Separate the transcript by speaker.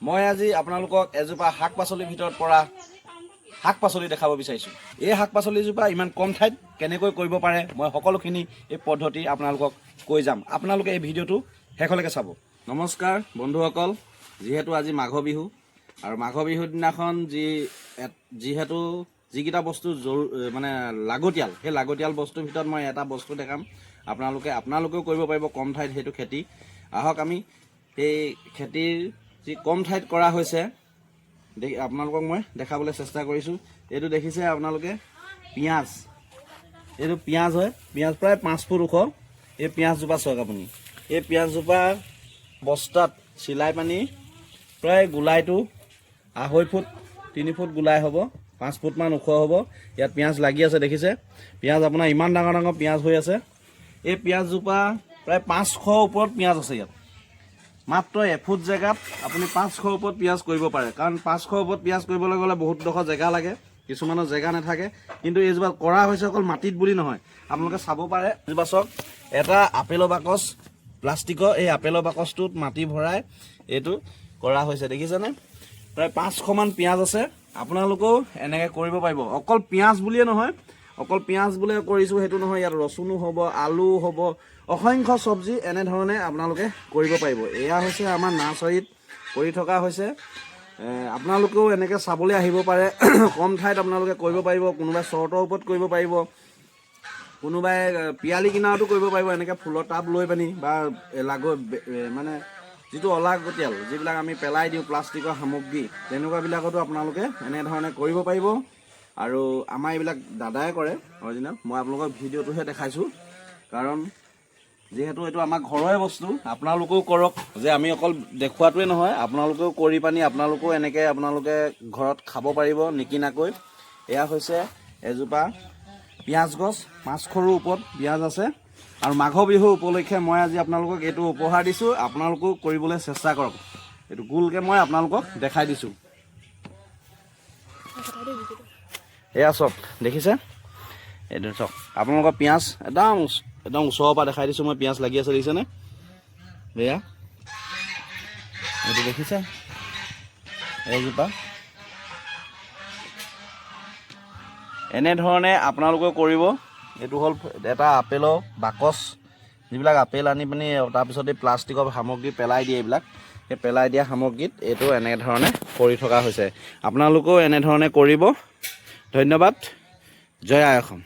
Speaker 1: মই আজি আপোনালোকক এজোপা শাক পাচলিৰ ভিতৰত পৰা শাক পাচলি দেখাব বিচাৰিছোঁ। এই শাক পাচলিজোপা ইমান কম ঠাইত কেনেকৈ কৰিব পাৰে মই সকলোখিনি এই পদ্ধতি আপোনালোকক কৈ যাম। আপোনালোকে এই ভিডিঅ'টো শেষলৈকে চাব। নমস্কাৰ বন্ধুসকল, যিহেতু আজি মাঘ বিহু আৰু মাঘ বিহুৰ দিনাখন যিহেতু যিকেইটা বস্তু মানে লাগতিয়াল, সেই লাগতিয়াল বস্তুৰ ভিতৰত মই এটা বস্তু দেখাম। আপোনালোকেও কৰিব পাৰিব কম ঠাইত সেইটো খেতি। আহক আমি সেই খেতিৰ যি কম ঠাইত কৰা হৈছে আপোনালোকক মই দেখাবলৈ চেষ্টা কৰিছোঁ। এইটো দেখিছে আপোনালোকে পিঁয়াজ, এইটো পিঁয়াজ হয়। পিঁয়াজ প্ৰায় 5 ফুট ওখ। এই পিঁয়াজজোপা চাওক আপুনি। এই পিঁয়াজজোপা বস্তাত চিলাই পানি প্ৰায় গোলাইটো 2.5 ফুট 3 ফুট গোলাই হ'ব, 5 ফুটমান ওখ হ'ব। ইয়াত পিঁয়াজ লাগি আছে দেখিছে। পিঁয়াজ আপোনাৰ ইমান ডাঙৰ ডাঙৰ পিঁয়াজ হৈ আছে। এই পিঁয়াজজোপা প্ৰায় 500 ওপৰত পিঁয়াজ আছে ইয়াত। মাত্ৰ এফুট জেগাত আপুনি 500 ওপৰত পিঁয়াজ কৰিব পাৰে, কাৰণ 500 ওপৰত পিঁয়াজ কৰিবলৈ গ'লে বহুত ডোখৰ জেগা লাগে, কিছুমানৰ জেগা নাথাকে। কিন্তু এইজোপা কৰা হৈছে অকল মাটিত বুলি নহয়, আপোনালোকে চাব পাৰে। এইজোপা চাওক, এটা আপেলৰ বাকচ প্লাষ্টিকৰ, এই আপেলৰ বাকচটোত মাটি ভৰাই এইটো কৰা হৈছে দেখিছেনে। প্ৰায় 500মান পিঁয়াজ আছে। আপোনালোকেও এনেকৈ কৰিব পাৰিব। অকল পিঁয়াজ বুলিয়ে নহয়, অকল পিঁয়াজ বোলে কৰিছোঁ সেইটো নহয়, ইয়াত ৰচুনো হ'ব, আলু হ'ব, অসংখ্য চব্জি এনেধৰণে আপোনালোকে কৰিব পাৰিব। এয়া হৈছে আমাৰ নাৰ্চাৰীত কৰি থকা হৈছে। আপোনালোকেও এনেকৈ চাবলৈ আহিব পাৰে। কম ঠাইত আপোনালোকে কৰিব পাৰিব। কোনোবাই চৰ্টৰ ওপৰত কৰিব পাৰিব, কোনোবাই পিয়ালি কিনাৰতো কৰিব পাৰিব। এনেকৈ ফুলৰ টাব লৈ পানি বা মানে যিটো অলাগতিয়াল যিবিলাক আমি পেলাই দিওঁ প্লাষ্টিকৰ সামগ্ৰী, তেনেকুৱাবিলাকতো আপোনালোকে এনেধৰণে কৰিব পাৰিব। আৰু আমাৰ এইবিলাক দাদাই কৰে অৰিজিনেল। মই আপোনালোকক ভিডিঅ'টোহে দেখাইছোঁ, কাৰণ যিহেতু এইটো আমাৰ ঘৰৰে বস্তু। আপোনালোকেও কৰক, যে আমি অকল দেখুৱাটোৱে নহয়, আপোনালোকেও কৰি পানি আপোনালোকেও এনেকৈ আপোনালোকে ঘৰত খাব পাৰিব নিকিনাকৈ। এয়া হৈছে এজোপা পিঁয়াজ গছ, 500ৰো ওপৰত পিঁয়াজ আছে। আৰু মাঘ বিহু উপলক্ষে মই আজি আপোনালোকক এইটো উপহাৰ দিছোঁ। আপোনালোকেও কৰিবলৈ চেষ্টা কৰক। এইটো গোলকৈ মই আপোনালোকক দেখাই দিছোঁ। এয়া চাওক দেখিছে, এইটো চাওক আপোনালোকৰ পিঁয়াজ একদম ওচৰৰ পৰা দেখাই দিছোঁ মই। পিঁয়াজ লাগি আছে দেখিছেনে। এয়া এইটো দেখিছে এইজোপা। এনেধৰণে আপোনালোকেও কৰিব। এইটো হ'ল এটা আপেলৰ বাকচ, যিবিলাক আপেল আনি পিনি তাৰপিছত এই প্লাষ্টিকৰ সামগ্ৰী পেলাই দিয়ে, এইবিলাক সেই পেলাই দিয়া সামগ্ৰীত এইটো এনেধৰণে কৰি থকা হৈছে। আপোনালোকেও এনেধৰণে কৰিব। ধন্যবাদ। জয় আই অসম।